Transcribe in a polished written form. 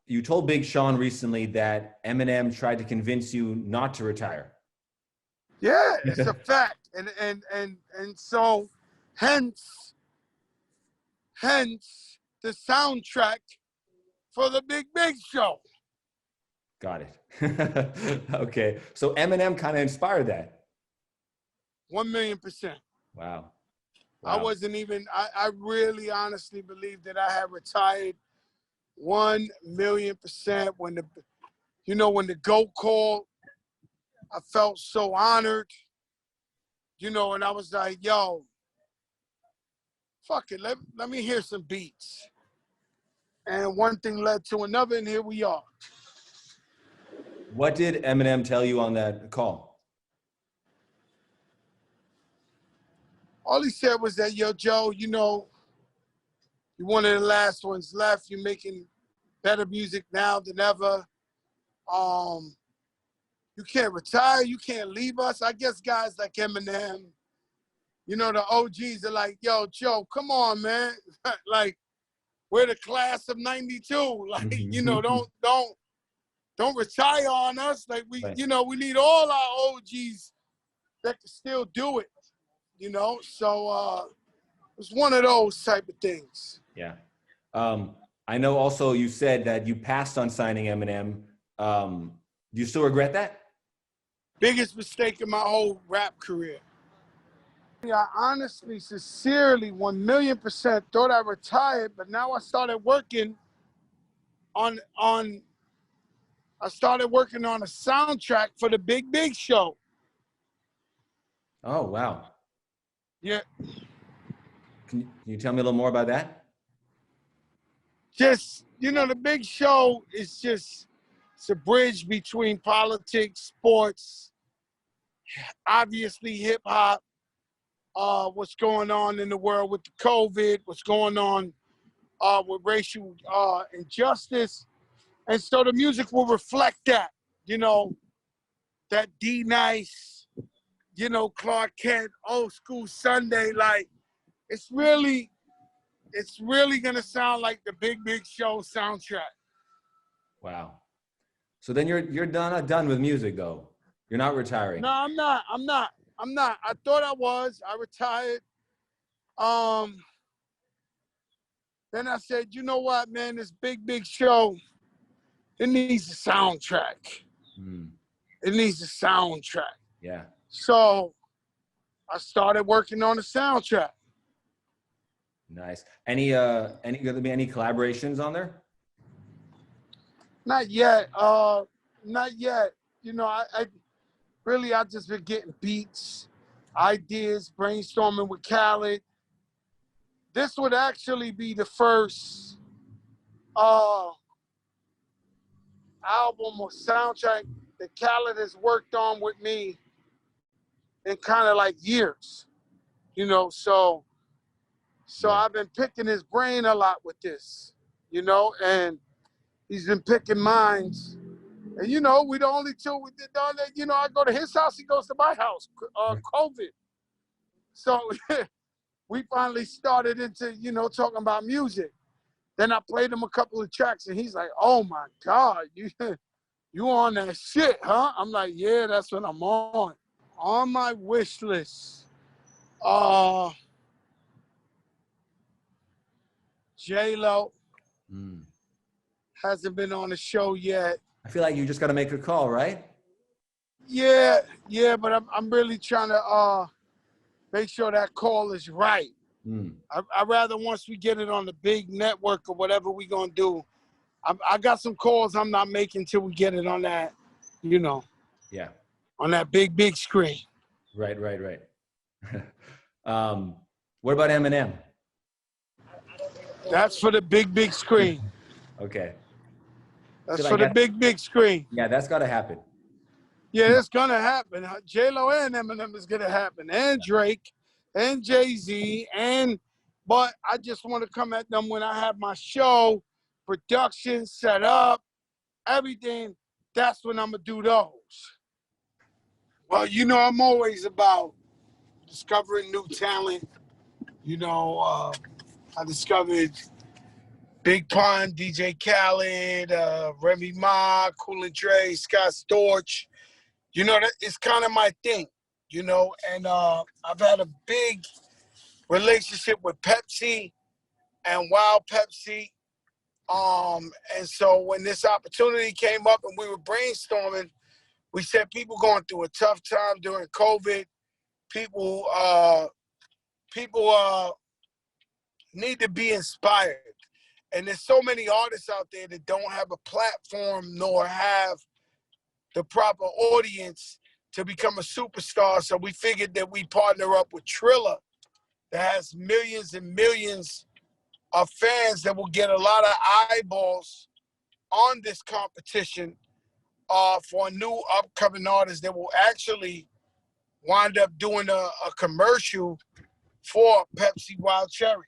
you told Big Sean recently that Eminem tried to convince you not to retire. Yeah, it's a fact. And so hence the soundtrack for the Big Show. Got it. Okay. So Eminem kind of inspired that. 1,000,000%. Wow. I Wow. wasn't even, I really honestly believe that I had retired 1,000,000% when the GOAT called. I felt so honored, and I was like, yo, fuck it, let me hear some beats. And one thing led to another, and here we are. What did Eminem tell you on that call? All he said was that, yo, Joe, you're one of the last ones left. You're making better music now than ever. You can't retire. You can't leave us. I guess guys like Eminem, the OGs are like, yo, Joe, come on, man. Like, we're the class of 92. Like, don't retire on us. Like, we need all our OGs that can still do it, So it's one of those type of things. Yeah. I know also you said that you passed on signing Eminem. Do you still regret that? Biggest mistake in my whole rap career. I honestly, sincerely, 1,000,000% thought I retired, but now I started working on a soundtrack for the Big Show. Oh, wow. Yeah. Can you tell me a little more about that? Just, the Big Show is it's a bridge between politics, sports, obviously hip hop, what's going on in the world with the COVID, what's going on with racial injustice. And so the music will reflect that, that D-Nice, Clark Kent, old school Sunday. Like, it's really gonna sound like the Big Show soundtrack. Wow. So then you're done with music though. You're not retiring. No, I'm not. I thought I was. I retired. Then I said, you know what, man, this Big Show, it needs a soundtrack. It needs a soundtrack. Yeah. So I started working on the soundtrack. Nice. Any gonna be any collaborations on there? Not yet. Not yet. I just been getting beats, ideas, brainstorming with Khaled. This would actually be the first album or soundtrack that Khaled has worked on with me in kind of like years, so Yeah. I've been picking his brain a lot with this, and he's been picking minds. And, we the only two we did all that. I go to his house, he goes to my house, COVID. So we finally started into, talking about music. Then I played him a couple of tracks and he's like, oh my God, you on that shit, huh? I'm like, yeah, that's what I'm on. On my wish list, J.O.A.T. Hasn't been on the show yet. I feel like you just got to make a call, right? Yeah, but I'm really trying to make sure that call is right. I'd rather once we get it on the big network or whatever we gonna do, I got some calls I'm not making till we get it on that, Yeah. on that big screen. Right. What about Eminem? That's for the big screen. Okay. That's for the big screen. Yeah, that's got to happen. Yeah, that's gonna happen. J.Lo and Eminem is gonna happen, and Drake, and Jay-Z, but I just want to come at them when I have my show, production set up, everything. That's when I'm gonna do those. Well, I'm always about discovering new talent. I discovered Big Pun, DJ Khaled, Remy Ma, Cool and Dre, Scott Storch. You know, that it's kind of my thing, you know, and I've had a big relationship with Pepsi and Wild Pepsi. And so when this opportunity came up and we were brainstorming, we said people going through a tough time during COVID. People need to be inspired. And there's so many artists out there that don't have a platform nor have the proper audience to become a superstar. So we figured that we partner up with Triller that has millions and millions of fans that will get a lot of eyeballs on this competition for a new upcoming artist that will actually wind up doing a commercial for Pepsi Wild Cherry.